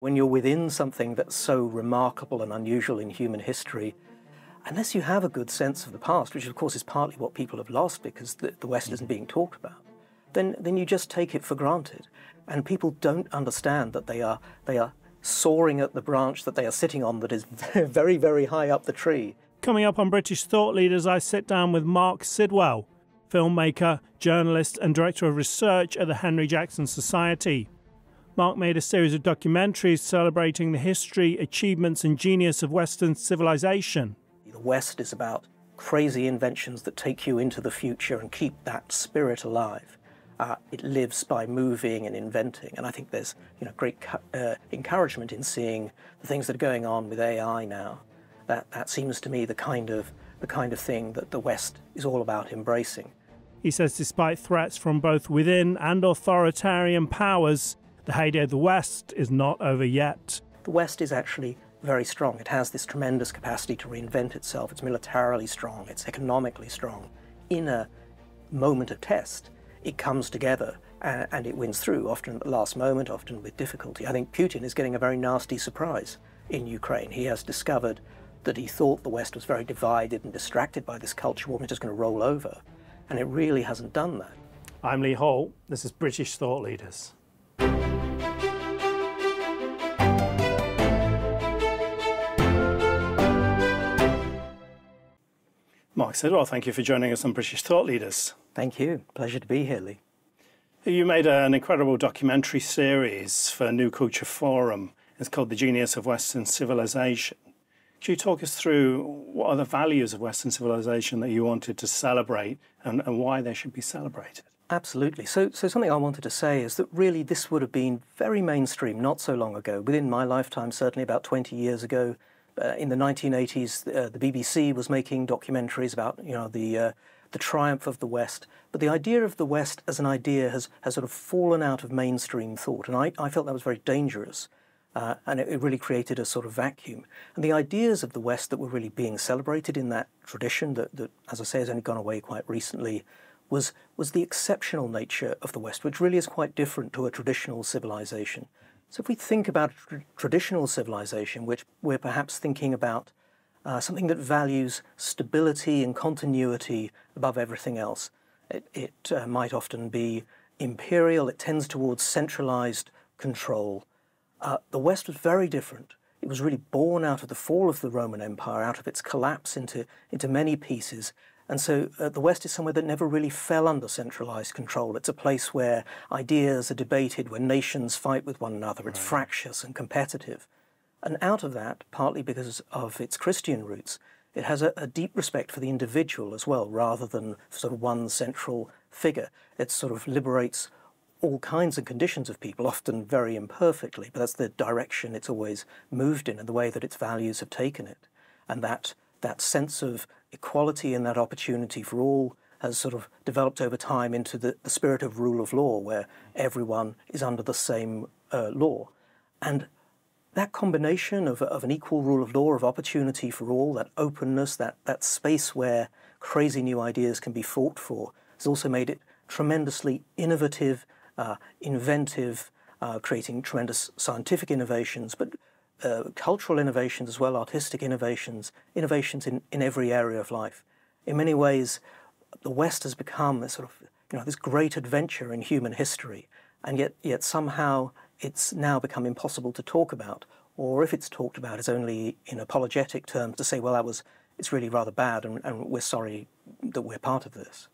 When you're within something that's so remarkable and unusual in human history, unless you have a good sense of the past, which of course is partly what people have lost because the West isn't being talked about, then you just take it for granted. And people don't understand that they are soaring at the branch that they are sitting on that is very, very high up the tree. Coming up on British Thought Leaders, I sit down with Marc Sidwell, filmmaker, journalist and director of research at the Henry Jackson Society. Marc made a series of documentaries celebrating the history, achievements and genius of Western civilization. The West is about crazy inventions that take you into the future and keep that spirit alive. It lives by moving and inventing, and I think there's great encouragement in seeing the things that are going on with AI now. That seems to me the kind of thing that the West is all about embracing. He says despite threats from both within and authoritarian powers, the heyday of the West is not over yet. The West is actually very strong. It has this tremendous capacity to reinvent itself. It's militarily strong. It's economically strong. In a moment of test, it comes together and it wins through, often at the last moment, often with difficulty. I think Putin is getting a very nasty surprise in Ukraine. He has discovered that he thought the West was very divided and distracted by this culture war, just going to roll over, and it really hasn't done that. I'm Lee Hall. This is British Thought Leaders. Marc Sidwell, thank you for joining us on British Thought Leaders. Thank you. Pleasure to be here, Lee. You made an incredible documentary series for New Culture Forum. It's called The Genius of Western Civilization. Could you talk us through what are the values of Western civilization that you wanted to celebrate and why they should be celebrated? Absolutely. So something I wanted to say is that really this would have been very mainstream not so long ago. Within my lifetime, certainly about 20 years ago, in the 1980s, the BBC was making documentaries about the triumph of the West. But the idea of the West as an idea has sort of fallen out of mainstream thought, and I felt that was very dangerous. And it really created a sort of vacuum. And the ideas of the West that were really being celebrated in that tradition that as I say, has only gone away quite recently, was the exceptional nature of the West, which really is quite different to a traditional civilization. So if we think about traditional civilization, which we're perhaps thinking about something that values stability and continuity above everything else, it might often be imperial. It tends towards centralized control. The West was very different. It was really born out of the fall of the Roman Empire, out of its collapse into many pieces. And so the West is somewhere that never really fell under centralized control. It's a place where ideas are debated, where nations fight with one another. It's fractious and competitive. And out of that, partly because of its Christian roots, it has a deep respect for the individual as well, rather than sort of one central figure. It sort of liberates all kinds of conditions of people, often very imperfectly, but that's the direction it's always moved in and the way that its values have taken it. And that sense of equality and that opportunity for all has sort of developed over time into the spirit of rule of law, where everyone is under the same law. And that combination of an equal rule of law, of opportunity for all, that openness, that space where crazy new ideas can be fought for, has also made it tremendously innovative, inventive, creating tremendous scientific innovations, but cultural innovations as well, artistic innovations in every area of life. In many ways, the West has become this sort of, this great adventure in human history, and yet somehow it's now become impossible to talk about, or if it's talked about, it's only in apologetic terms to say, well, it's really rather bad, and we're sorry that we're part of this.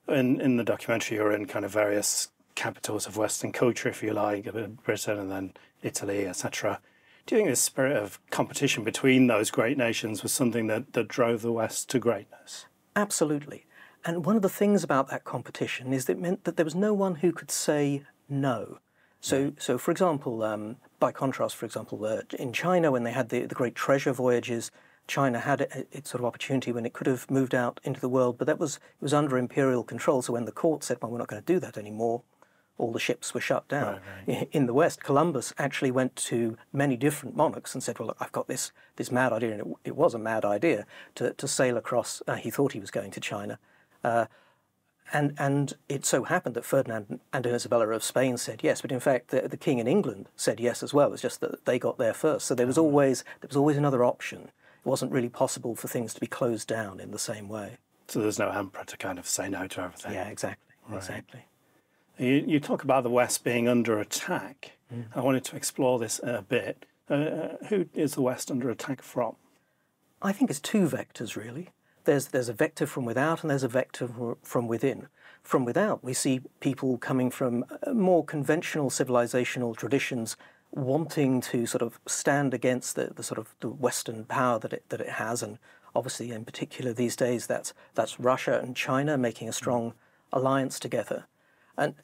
In the documentary, you're in kind of various capitals of Western culture, if you like, Britain and then Italy, etc. Do you think this spirit of competition between those great nations was something that drove the West to greatness? Absolutely. And one of the things about that competition is that it meant that there was no one who could say no. So for example, by contrast, for example, in China, when they had the great treasure voyages, China had its sort of opportunity when it could have moved out into the world, but it was under imperial control. So when the court said, well, we're not going to do that anymore, all the ships were shut down. Right. In the West, Columbus actually went to many different monarchs and said, well, look, I've got this mad idea, and it was a mad idea to sail across. He thought he was going to China. And it so happened that Ferdinand and Isabella of Spain said yes, but in fact the king in England said yes as well. It's just that they got there first. So there was always another option. It wasn't really possible for things to be closed down in the same way. So there's no emperor to kind of say no to everything. Yeah, exactly. Right. Exactly. You talk about the West being under attack. I wanted to explore this a bit. Who is the West under attack from? I think it's two vectors, really. There's a vector from without and there's a vector from within. From without, we see people coming from more conventional civilizational traditions wanting to sort of stand against the sort of the Western power that it has, and obviously in particular these days that's Russia and China making a strong alliance together. And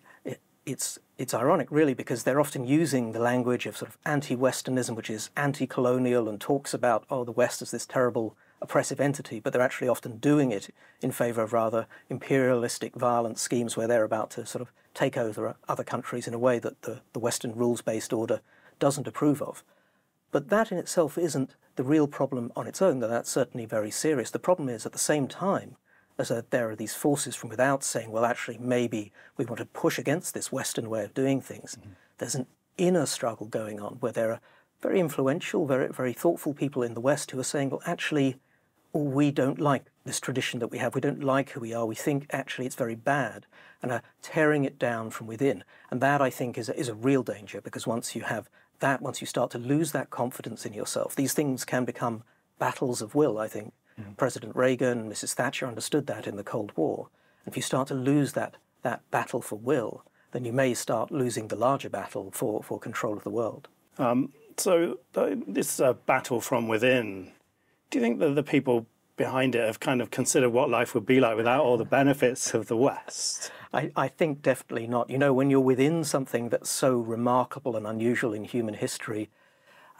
it's ironic, really, because they're often using the language of sort of anti-Westernism, which is anti-colonial and talks about, the West as this terrible oppressive entity, but they're actually often doing it in favour of rather imperialistic, violent schemes where they're about to sort of take over other countries in a way that the Western rules-based order doesn't approve of. But that in itself isn't the real problem on its own, though that's certainly very serious. The problem is, at the same time, as there are these forces from without saying, well, actually, maybe we want to push against this Western way of doing things. There's an inner struggle going on where there are very influential, very, very thoughtful people in the West who are saying, well, actually, we don't like this tradition that we have. We don't like who we are. We think, actually, it's very bad, and are tearing it down from within. And that, I think, is a real danger, because once you have that, once you start to lose that confidence in yourself, these things can become battles of will, I think. President Reagan, Mrs. Thatcher understood that in the Cold War. And if you start to lose that battle for will, then you may start losing the larger battle for control of the world. So this battle from within, do you think that the people behind it have kind of considered what life would be like without all the benefits of the West? I think definitely not. You know, when you're within something that's so remarkable and unusual in human history,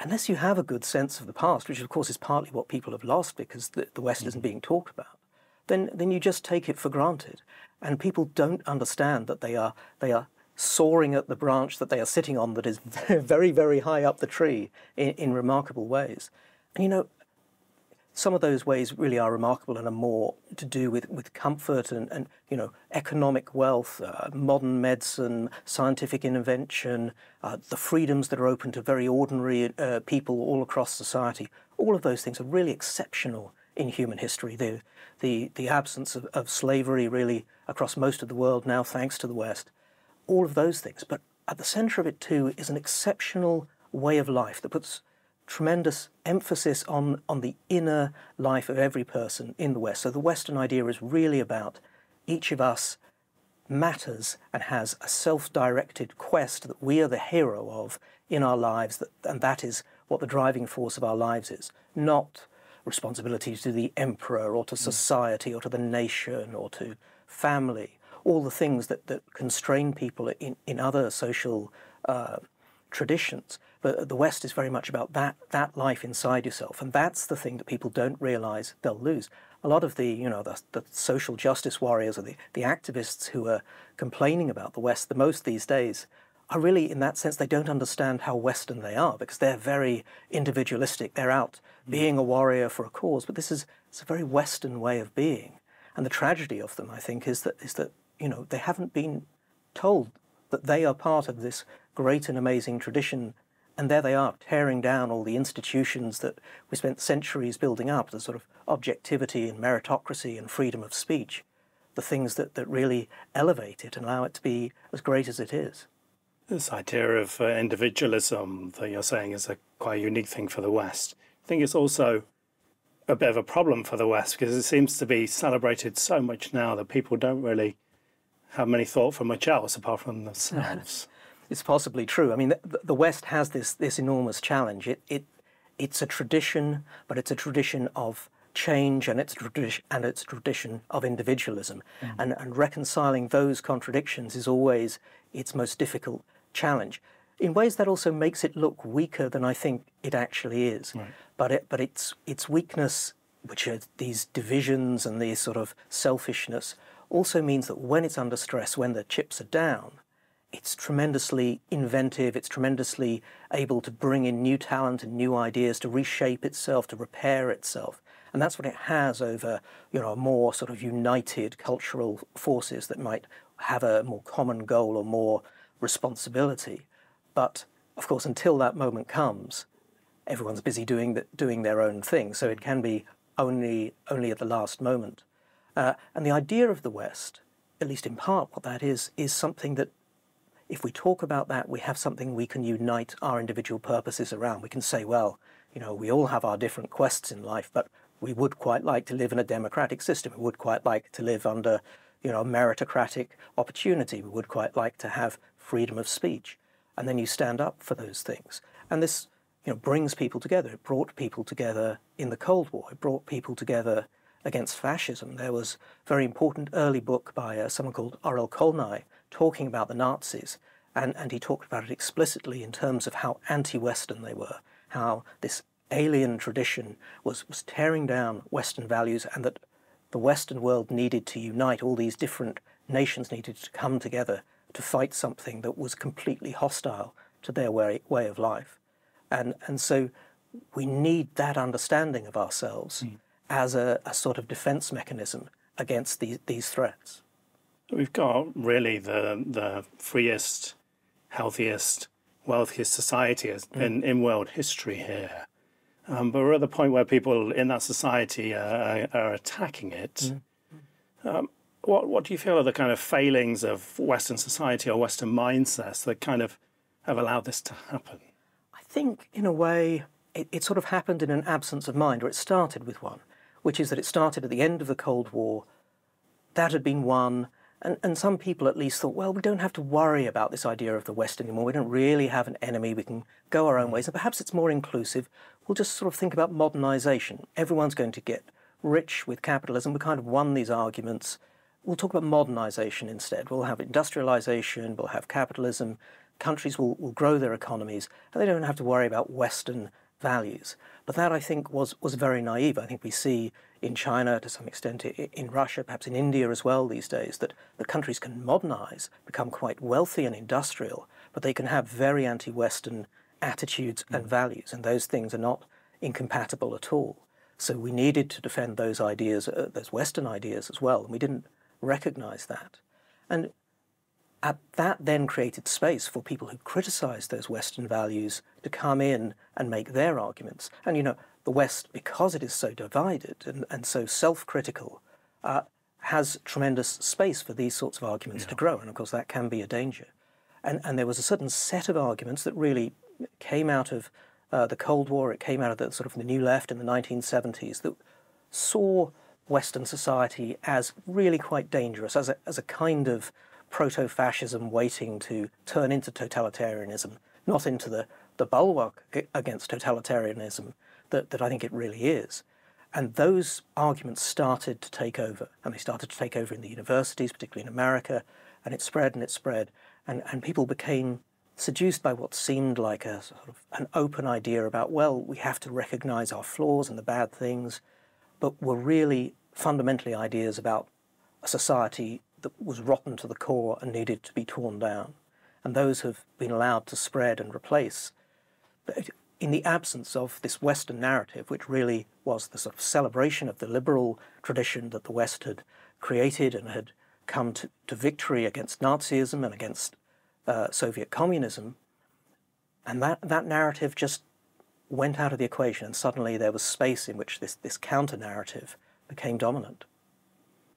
unless you have a good sense of the past, which of course is partly what people have lost because the West isn't being talked about, then you just take it for granted. And people don't understand that they are soaring at the branch that they are sitting on that is very, very high up the tree in remarkable ways. And you know, some of those ways really are remarkable and are more to do with comfort and you know, economic wealth, modern medicine, scientific invention, the freedoms that are open to very ordinary people all across society. All of those things are really exceptional in human history. The absence of slavery really across most of the world now, thanks to the West. All of those things. But at the centre of it too is an exceptional way of life that puts tremendous emphasis on the inner life of every person in the West. So the Western idea is really about each of us matters and has a self-directed quest that we are the hero of in our lives, and that is what the driving force of our lives is, not responsibility to the emperor or to society or to the nation or to family, all the things that constrain people in other social traditions. But the West is very much about that life inside yourself, and that's the thing that people don't realise they'll lose. A lot of the social justice warriors or the activists who are complaining about the West the most these days are really, in that sense, they don't understand how Western they are, because they're very individualistic. They're out being a warrior for a cause, but it's a very Western way of being. And the tragedy of them, I think, is that you know, they haven't been told that they are part of this great and amazing tradition, and there they are, tearing down all the institutions that we spent centuries building up, the sort of objectivity and meritocracy and freedom of speech, the things that really elevate it and allow it to be as great as it is. This idea of individualism that you're saying is a quite unique thing for the West. I think it's also a bit of a problem for the West, because it seems to be celebrated so much now that people don't really have many thought for much else apart from themselves. It's possibly true. I mean, the West has this enormous challenge. It's a tradition, but it's a tradition of change, and it's a tradition of individualism. And reconciling those contradictions is always its most difficult challenge. In ways that also makes it look weaker than I think it actually is. Right. But its weakness, which are these divisions and these sort of selfishness, also means that when it's under stress, when the chips are down, it's tremendously inventive, it's tremendously able to bring in new talent and new ideas, to reshape itself, to repair itself. And that's what it has over, a more sort of united cultural forces that might have a more common goal or more responsibility. But, of course, until that moment comes, everyone's busy doing their own thing, so it can be only at the last moment. And the idea of the West, at least in part what that is something that, if we talk about that, we have something we can unite our individual purposes around. We can say, well, we all have our different quests in life, but we would quite like to live in a democratic system. We would quite like to live under, meritocratic opportunity. We would quite like to have freedom of speech. And then you stand up for those things. And this, brings people together. It brought people together in the Cold War. It brought people together against fascism. There was a very important early book by someone called Orel Kolnai talking about the Nazis, and he talked about it explicitly in terms of how anti-Western they were, how this alien tradition was tearing down Western values, and that the Western world needed to unite. All these different nations needed to come together to fight something that was completely hostile to their way of life. And so we need that understanding of ourselves as a sort of defense mechanism against these threats. We've got really the freest, healthiest, wealthiest society in world history here. But we're at the point where people in that society are attacking it. What do you feel are the kind of failings of Western society or Western mindsets that kind of have allowed this to happen? I think, in a way, it sort of happened in an absence of mind, or it started with one, which is that it started at the end of the Cold War. That had been won. And some people at least thought, well, we don't have to worry about this idea of the West anymore. We don't really have an enemy. We can go our own ways. And perhaps it's more inclusive. We'll just sort of think about modernization. Everyone's going to get rich with capitalism. We kind of won these arguments. We'll talk about modernization instead. We'll have industrialization. We'll have capitalism. Countries will grow their economies. And they don't have to worry about Western values. But that, I think, was very naive. I think we see in China, to some extent in Russia, perhaps in India as well these days, that the countries can modernize, become quite wealthy and industrial, but they can have very anti-Western attitudes and values, and those things are not incompatible at all. So we needed to defend those ideas, those Western ideas as well, and we didn't recognize that. And that then created space for people who criticized those Western values to come in and make their arguments. And, the West, because it is so divided and so self-critical, has tremendous space for these sorts of arguments to grow. And, of course, that can be a danger. And there was a certain set of arguments that really came out of the Cold War. It came out of the sort of the New Left in the 1970s that saw Western society as really quite dangerous, as a kind of proto-fascism waiting to turn into totalitarianism, not into the bulwark against totalitarianism that I think it really is. And those arguments started to take over, and they started to take over in the universities, particularly in America, and it spread, and people became seduced by what seemed like a sort of an open idea about, well, we have to recognize our flaws and the bad things, but were really fundamentally ideas about a society that was rotten to the core and needed to be torn down. And those have been allowed to spread and replace, in the absence of this Western narrative, which really was the sort of celebration of the liberal tradition that the West had created and had come to victory against Nazism and against Soviet communism. And that narrative just went out of the equation, and suddenly there was space in which this counter-narrative became dominant.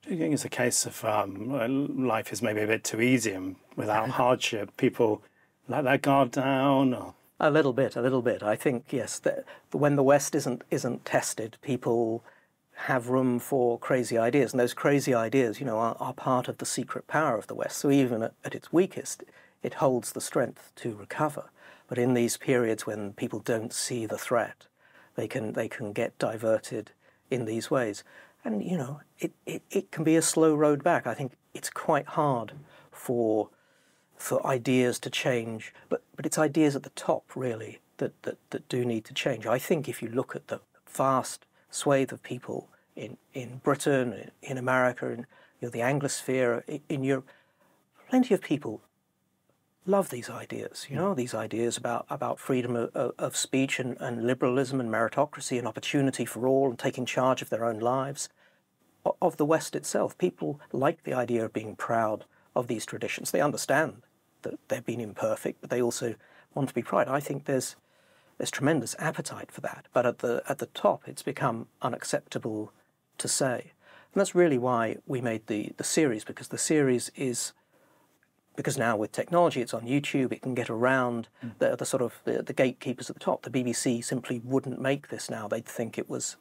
Do you think it's a case of life is maybe a bit too easy and without hardship, people let their guard down? Or? A little bit. I think, yes, that when the West isn't tested, people have room for crazy ideas, and those crazy ideas, are part of the secret power of the West. So even at its weakest, it holds the strength to recover. But in these periods when people don't see the threat, they can get diverted in these ways. And, it can be a slow road back. I think it's quite hard for ideas to change, but it's ideas at the top, really, that do need to change. I think if you look at the vast swathe of people in Britain, in America, in the Anglosphere, in Europe, plenty of people love these ideas, you know, these ideas about freedom of speech and liberalism and meritocracy and opportunity for all and taking charge of their own lives. Of the West itself, people like the idea of being proud of these traditions. They understand that they've been imperfect, but they also want to be proud. I think there's tremendous appetite for that, but at the top it's become unacceptable to say. And that's really why we made the series, because the series is, because now with technology it's on YouTube, it can get around the sort of the gatekeepers at the top. The BBC simply wouldn't make this now. They'd think it was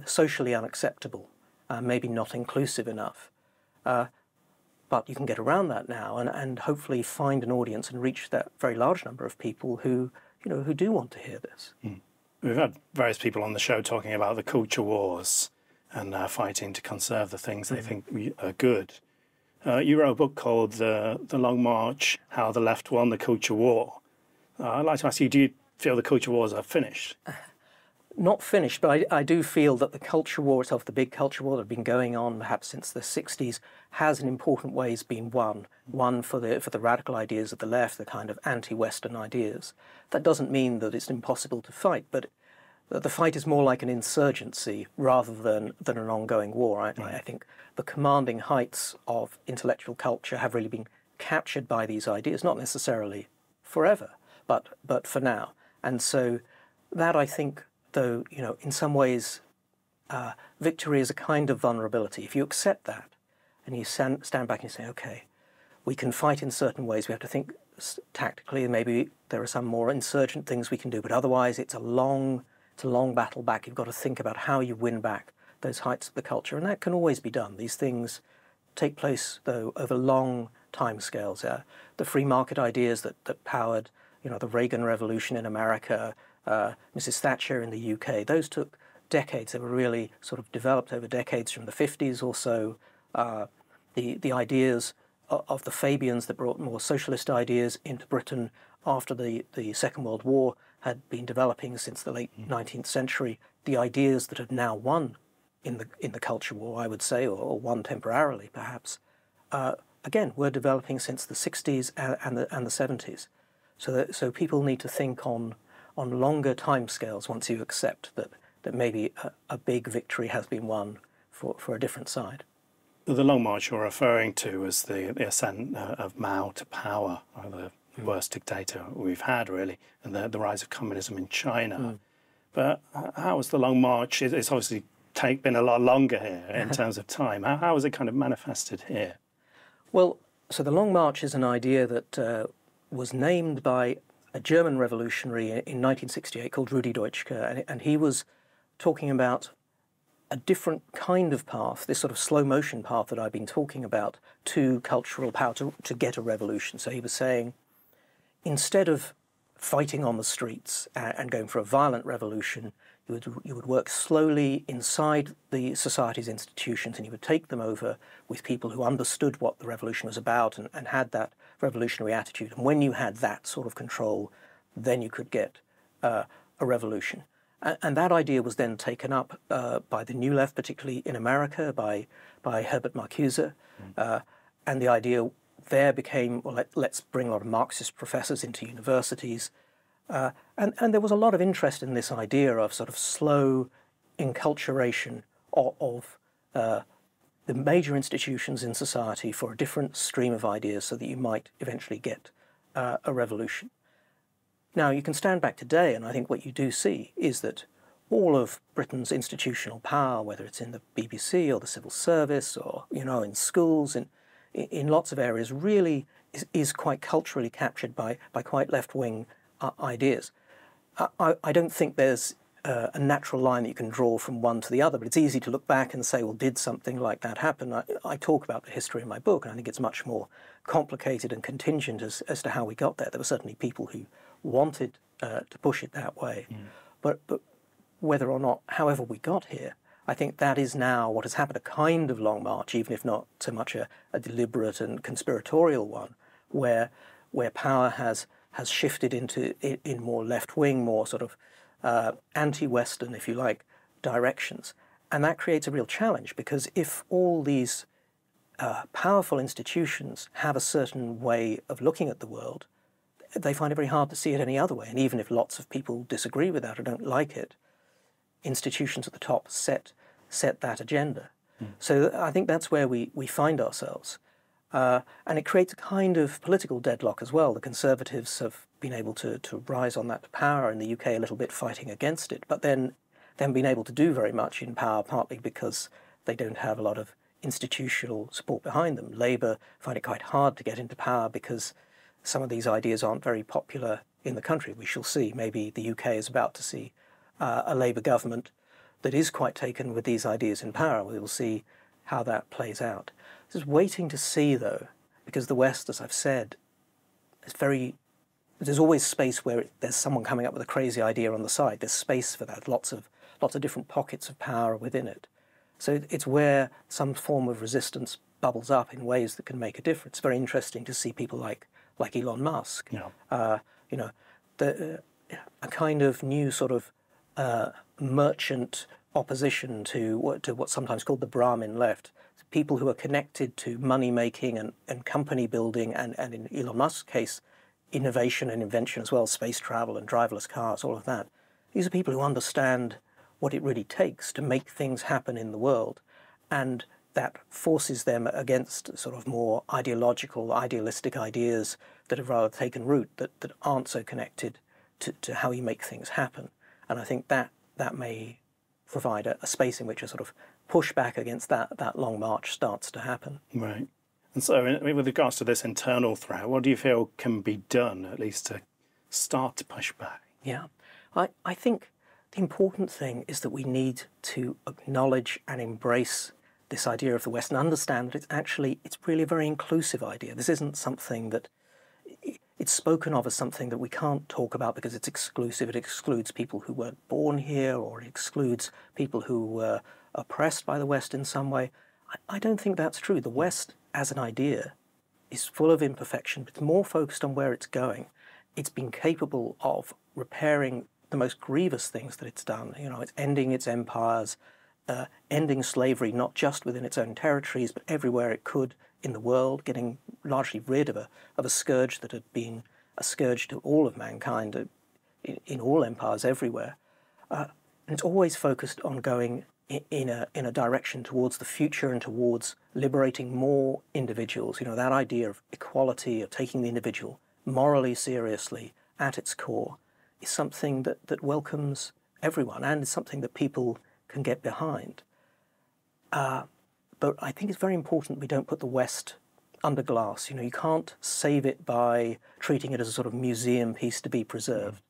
socially unacceptable, maybe not inclusive enough. But you can get around that now and hopefully find an audience and reach that very large number of people who, you know, who do want to hear this. We've had various people on the show talking about the culture wars and fighting to conserve the things they think are good. You wrote a book called The Long March, How the Left Won the Culture War. I'd like to ask you, do you feel the culture wars are finished? Not finished, but I do feel that the culture war itself, the big culture war that had been going on perhaps since the 60s, has in important ways been won. One for the radical ideas of the left, the kind of anti-Western ideas. That doesn't mean that it's impossible to fight, but the fight is more like an insurgency rather than an ongoing war. I think the commanding heights of intellectual culture have really been captured by these ideas, not necessarily forever, but for now. And so that, I think, though, you know, in some ways, victory is a kind of vulnerability. If you accept that and you stand back and you say, okay, we can fight in certain ways, we have to think tactically, and maybe there are some more insurgent things we can do, but otherwise it's a long battle back. You've got to think about how you win back those heights of the culture, and that can always be done. These things take place, though, over long timescales. The free market ideas that powered, you know, the Reagan Revolution in America, Mrs. Thatcher in the UK, those took decades. They were really sort of developed over decades from the 50s or so. The ideas of the Fabians that brought more socialist ideas into Britain after the Second World War had been developing since the late 19th century. The ideas that have now won in the culture war, I would say, or won temporarily perhaps, again, were developing since the 60s and the 70s. So people need to think on longer timescales once you accept that maybe a big victory has been won for a different side. The Long March you're referring to as the ascent of Mao to power, the worst dictator we've had, really, and the rise of communism in China. But how was the Long March? It's obviously been a lot longer here in terms of time. How was it kind of manifested here? Well, so the Long March is an idea that was named by a German revolutionary in 1968 called Rudi Deuschke, and he was talking about a different kind of path, this sort of slow motion path that I've been talking about, to cultural power, to get a revolution. So he was saying, instead of fighting on the streets and going for a violent revolution, you would work slowly inside the society's institutions, and you would take them over with people who understood what the revolution was about and had that revolutionary attitude. And when you had that sort of control, then you could get a revolution. And that idea was then taken up by the New Left, particularly in America, by Herbert Marcuse. And the idea there became, well, let's bring a lot of Marxist professors into universities. And there was a lot of interest in this idea of sort of slow enculturation of the major institutions in society for a different stream of ideas so that you might eventually get a revolution. Now, you can stand back today, and I think what you do see is that all of Britain's institutional power, whether it's in the BBC or the civil service or, you know, in schools, in lots of areas, really is quite culturally captured by quite left-wing ideas. I don't think there's a natural line that you can draw from one to the other, but it's easy to look back and say, well, did something like that happen? I talk about the history in my book, and I think it's much more complicated and contingent as to how we got there. There were certainly people who wanted to push it that way. But whether or not, however we got here, I think that is now what has happened, a kind of long march, even if not so much a deliberate and conspiratorial one, where power has shifted in more left-wing, more sort of anti-Western, if you like, directions. And that creates a real challenge, because if all these powerful institutions have a certain way of looking at the world, they find it very hard to see it any other way. And even if lots of people disagree with that or don't like it, institutions at the top set that agenda. So I think that's where we find ourselves. And it creates a kind of political deadlock as well. The Conservatives have been able to rise on that to power in the UK, a little bit fighting against it, but then they haven't been able to do very much in power, partly because they don't have a lot of institutional support behind them. Labour find it quite hard to get into power because some of these ideas aren't very popular in the country. We shall see. Maybe the UK is about to see a Labour government that is quite taken with these ideas in power. We will see how that plays out. Just waiting to see, though, because the West, as I've said, there's always space where there's someone coming up with a crazy idea on the side. There's space for that, lots of different pockets of power within it. So it's where some form of resistance bubbles up in ways that can make a difference. It's very interesting to see people like Elon Musk, a kind of new sort of merchant opposition to what's sometimes called the Brahmin left. People who are connected to money making and company building, and in Elon Musk's case, innovation and invention as well, space travel and driverless cars, all of that. These are people who understand what it really takes to make things happen in the world, and that forces them against sort of more idealistic ideas that have rather taken root, that aren't so connected to how you make things happen. And I think that may provide a space in which a sort of pushback against that long march starts to happen. Right. And so with regards to this internal threat, what do you feel can be done, at least to start to push back? Yeah. I think the important thing is that we need to acknowledge and embrace this idea of the West and understand that it's really a very inclusive idea. This isn't something that it's spoken of as something that we can't talk about because it's exclusive. It excludes people who weren't born here, or it excludes people who were oppressed by the West in some way. I don't think that's true. The West, as an idea, is full of imperfection, but it's more focused on where it's going. It's been capable of repairing the most grievous things that it's done. It's ending its empires, ending slavery not just within its own territories, but everywhere it could in the world, getting largely rid of a scourge that had been a scourge to all of mankind in all empires everywhere. And it's always focused on going in a direction towards the future and towards liberating more individuals. That idea of equality, of taking the individual morally seriously at its core, is something that welcomes everyone and is something that people can get behind. But I think it's very important we don't put the West under glass. You can't save it by treating it as a sort of museum piece to be preserved.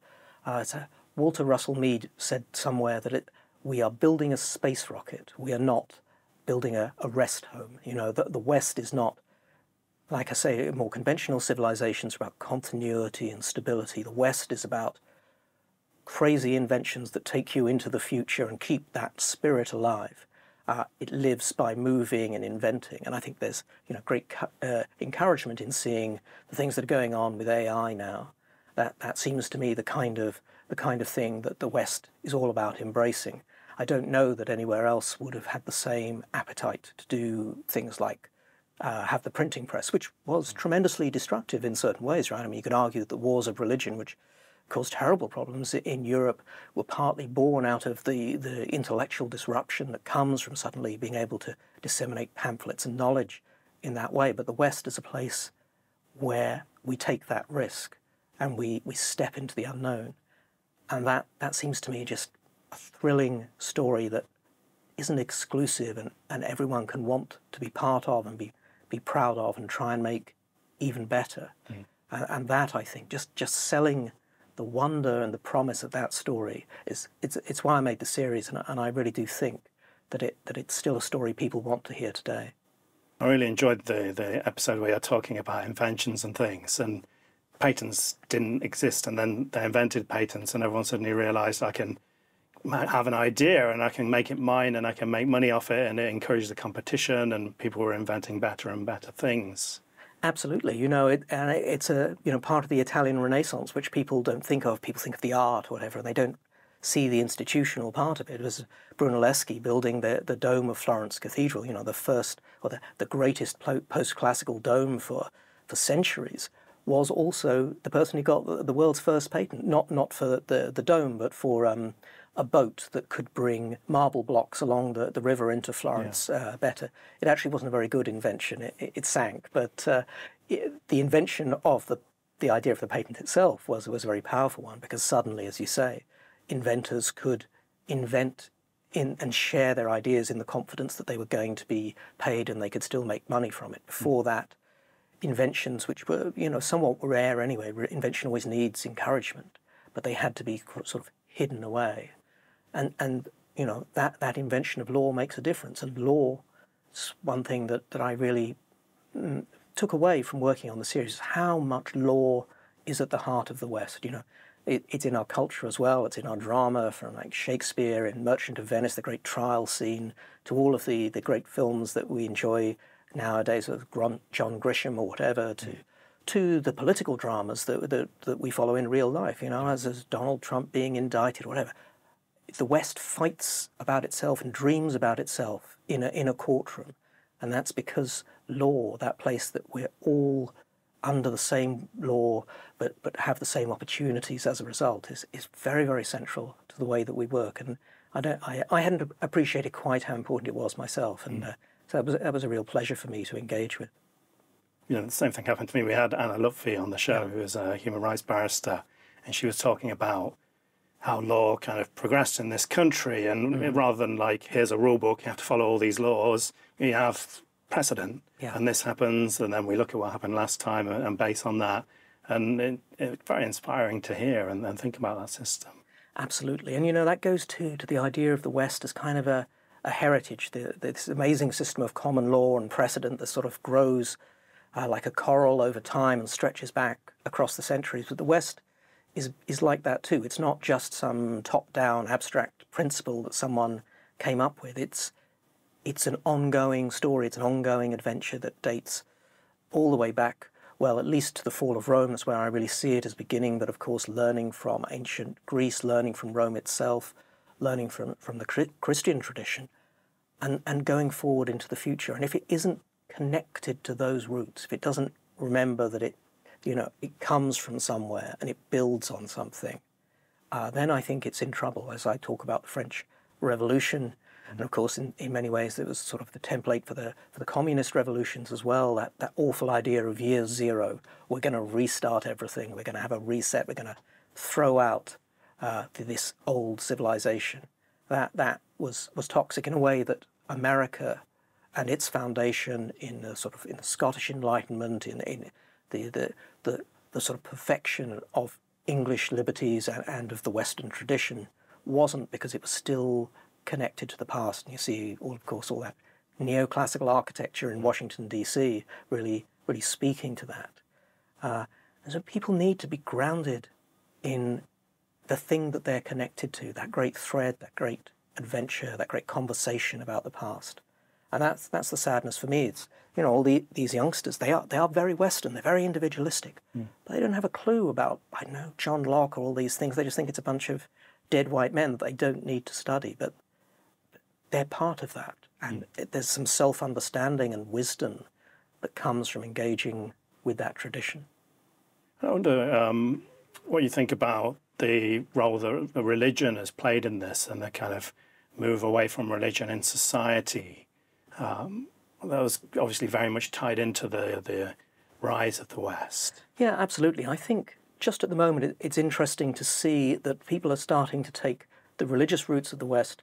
Walter Russell Mead said somewhere that we are building a space rocket. We are not building a rest home. The West is not, like I say, more conventional civilizations are about continuity and stability. The West is about crazy inventions that take you into the future and keep that spirit alive. It lives by moving and inventing, and I think there's great encouragement in seeing the things that are going on with AI now. That seems to me the kind of thing that the West is all about embracing. I don't know that anywhere else would have had the same appetite to do things like have the printing press, which was tremendously destructive in certain ways, right? I mean, you could argue that the wars of religion, which caused terrible problems in Europe, were partly born out of the intellectual disruption that comes from suddenly being able to disseminate pamphlets and knowledge in that way. But the West is a place where we take that risk and we step into the unknown. And that seems to me just a thrilling story that isn't exclusive and everyone can want to be part of and be proud of and try and make even better. And that, I think, just selling the wonder and the promise of that story it's why I made the series, and I really do think that it's still a story people want to hear today. I really enjoyed the episode where you're talking about inventions and things, and patents didn't exist, and then they invented patents, and everyone suddenly realised I can have an idea and I can make it mine and I can make money off it, and it encouraged the competition, and people were inventing better and better things. Absolutely, it's a part of the Italian Renaissance, which people don't think of. People think of the art or whatever, and they don't see the institutional part of it. It was Brunelleschi building the dome of Florence Cathedral, you know, the first, or the greatest post-classical dome for centuries, was also the person who got the world's first patent, not for the dome, but for a boat that could bring marble blocks along the river into Florence better. It actually wasn't a very good invention. It sank, but the invention of the idea of the patent itself was a very powerful one, because suddenly, as you say, inventors could invent and share their ideas in the confidence that they were going to be paid and they could still make money from it. Before that, inventions, which were, you know, somewhat rare anyway, invention always needs encouragement, but they had to be sort of hidden away. And you know, that invention of law makes a difference. And law is one thing that I really took away from working on the series, how much law is at the heart of the West. You know, it's in our culture as well. It's in our drama, from like Shakespeare in Merchant of Venice, the great trial scene, to all of the great films that we enjoy nowadays, of John Grisham or whatever, to the political dramas that we follow in real life. You know, as Donald Trump being indicted or whatever. The West fights about itself and dreams about itself in a courtroom, and that's because law, that place that we're all under the same law but have the same opportunities as a result, is very, very central to the way that we work. And I hadn't appreciated quite how important it was myself, and so that was a real pleasure for me to engage with. You know, the same thing happened to me. We had Anna Lutfi on the show, who is a human rights barrister, and she was talking about how law kind of progressed in this country, and rather than like, here's a rule book, you have to follow all these laws, you have precedent, and this happens, and then we look at what happened last time and base on that. And it's very inspiring to hear and think about that system. Absolutely. And, you know, that goes to the idea of the West as kind of a heritage, this amazing system of common law and precedent that sort of grows like a coral over time and stretches back across the centuries. But the West is like that too. It's not just some top-down abstract principle that someone came up with. It's an ongoing story. It's an ongoing adventure that dates all the way back, well, at least to the fall of Rome. That's where I really see it as beginning, but of course learning from ancient Greece, learning from Rome itself, learning from the Christian tradition, and going forward into the future. And if it isn't connected to those roots, if it doesn't remember that it comes from somewhere and it builds on something, then I think it's in trouble. As I talk about the French Revolution, and of course in many ways it was sort of the template for the communist revolutions as well, that awful idea of year zero. We're going to restart everything, we're going to have a reset, we're going to throw out this old civilization. That was toxic in a way that America and its foundation in the Scottish Enlightenment, in the sort of perfection of English liberties and of the Western tradition, wasn't, because it was still connected to the past. And you see, of course, all that neoclassical architecture in Washington, D.C. really speaking to that. And so people need to be grounded in the thing that they're connected to, that great thread, that great adventure, that great conversation about the past. And that's the sadness for me. It's, you know, all these youngsters, they are very Western, they're very individualistic, but they don't have a clue about, I don't know, John Locke or all these things. They just think it's a bunch of dead white men that they don't need to study, but they're part of that. And there's some self-understanding and wisdom that comes from engaging with that tradition. I wonder what you think about the role that the religion has played in this, and the kind of move away from religion in society. That was obviously very much tied into the rise of the West. Yeah, absolutely. I think just at the moment it's interesting to see that people are starting to take the religious roots of the West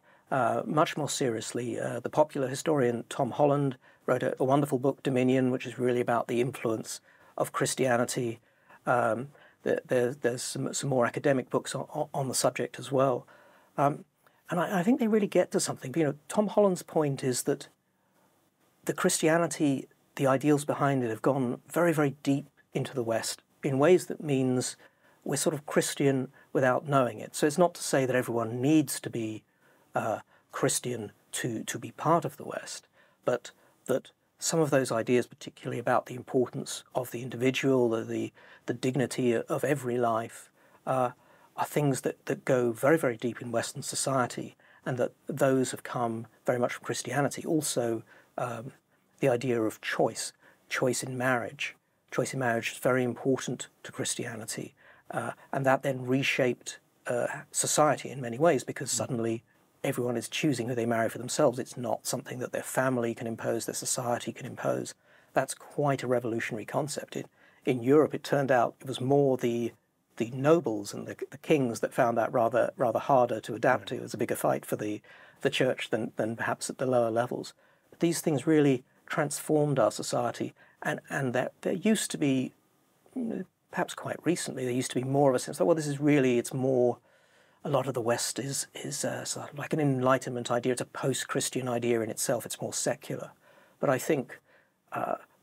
much more seriously. The popular historian Tom Holland wrote a wonderful book, Dominion, which is really about the influence of Christianity. There's some more academic books on the subject as well. And I think they really get to something. You know, Tom Holland's point is that the Christianity, the ideals behind it, have gone very, very deep into the West in ways that means we're sort of Christian without knowing it. So it's not to say that everyone needs to be Christian to be part of the West, but that some of those ideas, particularly about the importance of the individual, the dignity of every life, are things that go very, very deep in Western society, and that those have come very much from Christianity. Also, the idea of choice in marriage. Choice in marriage is very important to Christianity, and that then reshaped society in many ways, because suddenly everyone is choosing who they marry for themselves. It's not something that their family can impose, their society can impose. That's quite a revolutionary concept. In Europe, it turned out it was more the nobles and the kings that found that rather harder to adapt to. It was a bigger fight for the church than perhaps at the lower levels. But these things really transformed our society, and that there used to be, perhaps quite recently, there used to be more of a sense that, well, this is really, it's more, a lot of the West is sort of like an Enlightenment idea. It's a post-Christian idea in itself. It's more secular. But I think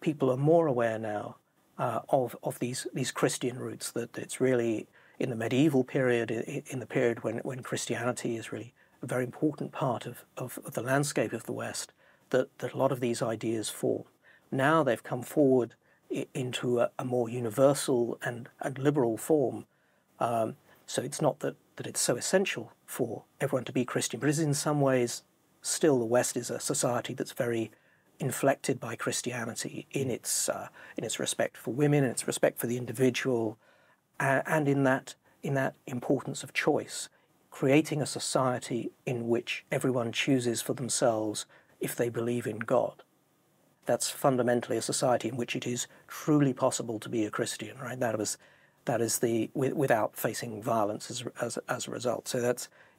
people are more aware now of these Christian roots, that it's really in the medieval period, in the period when Christianity is really a very important part of the landscape of the West, that a lot of these ideas form. Now they've come forward into a more universal and liberal form. So it's not that it's so essential for everyone to be Christian, but it is in some ways still the West is a society that's very inflected by Christianity in its respect for women, in its respect for the individual, and in that importance of choice, creating a society in which everyone chooses for themselves if they believe in God. That's fundamentally a society in which it is truly possible to be a Christian, right? That is without facing violence as a result. So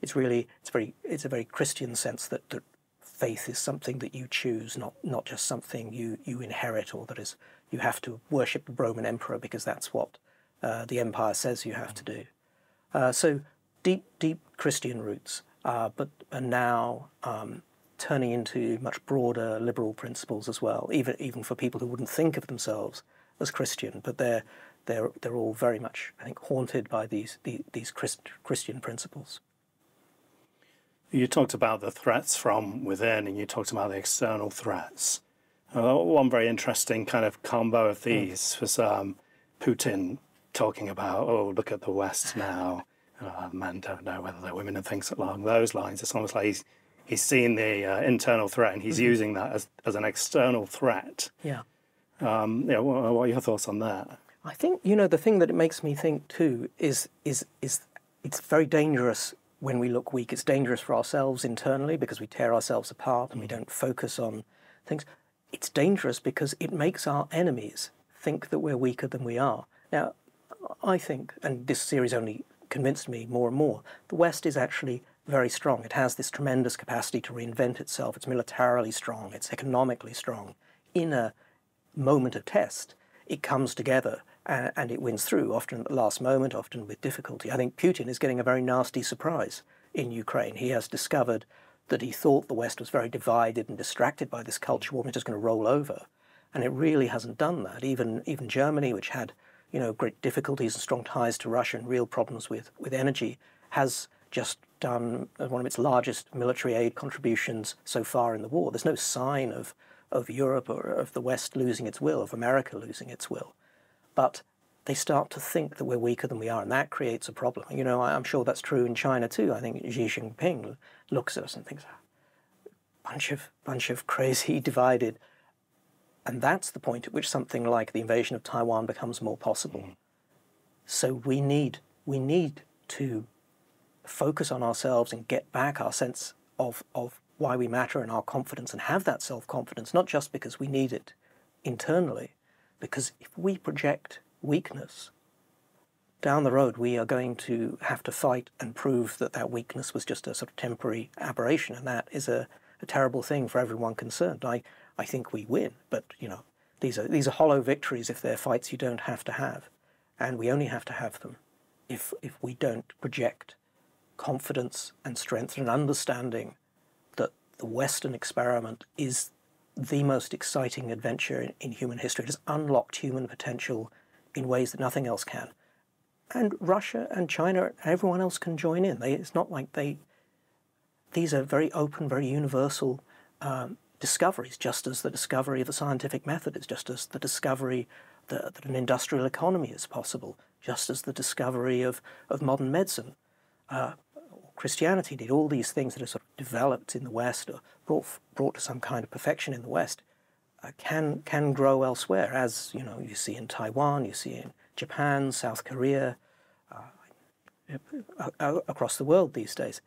it's a very Christian sense that faith is something that you choose, not just something you inherit, or that is you have to worship the Roman emperor because that's what the empire says you have to do. So deep Christian roots, but are now turning into much broader liberal principles as well, even for people who wouldn't think of themselves as Christian, but they're all very much, I think, haunted by these Christian principles. You talked about the threats from within, and you talked about the external threats. One very interesting kind of combo of these was Putin talking about, oh, look at the West now. Men don't know whether they're women, and things along those lines. It's almost like he's seeing the internal threat, and he's using that as an external threat. Yeah. What are your thoughts on that? I think, the thing that it makes me think too is it's very dangerous when we look weak. It's dangerous for ourselves internally because we tear ourselves apart and we don't focus on things. It's dangerous because it makes our enemies think that we're weaker than we are. Now, I think, and this series only convinced me more and more, the West is actually very strong. It has this tremendous capacity to reinvent itself. It's militarily strong. It's economically strong. In a moment of test, it comes together and it wins through, often at the last moment, often with difficulty. I think Putin is getting a very nasty surprise in Ukraine. He has discovered that he thought the West was very divided and distracted by this culture war, and it's just going to roll over. And it really hasn't done that. Even Germany, which had great difficulties and strong ties to Russia and real problems with energy, has just done one of its largest military aid contributions so far in the war. There's no sign of Europe or of the West losing its will, of America losing its will. But they start to think that we're weaker than we are, and that creates a problem. I'm sure that's true in China too. I think Xi Jinping looks at us and thinks, bunch of crazy, divided. And that's the point at which something like the invasion of Taiwan becomes more possible. So we need to focus on ourselves and get back our sense of why we matter and our confidence, and have that self-confidence, not just because we need it internally, because if we project weakness, down the road we are going to have to fight and prove that weakness was just a sort of temporary aberration, and that is a terrible thing for everyone concerned. I think we win, but these are hollow victories if they're fights you don't have to have, and we only have to have them if we don't project confidence and strength and understanding that the Western experiment is the most exciting adventure in human history. It has unlocked human potential in ways that nothing else can. And Russia and China and everyone else can join in. It's not like these are very open, very universal discoveries, just as the discovery of the scientific method is, just as the discovery that an industrial economy is possible, just as the discovery of modern medicine, Christianity did. All these things that are sort of developed in the West, or brought to some kind of perfection in the West, can grow elsewhere, as you see in Taiwan, you see in Japan, South Korea, across the world these days.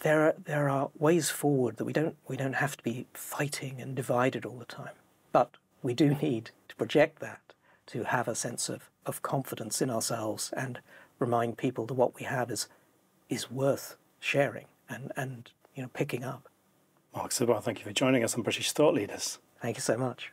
There are ways forward that we don't have to be fighting and divided all the time, but we do need to project that, to have a sense of confidence in ourselves and remind people that what we have is worth sharing and picking up. Marc Sidwell, thank you for joining us on British Thought Leaders. Thank you so much.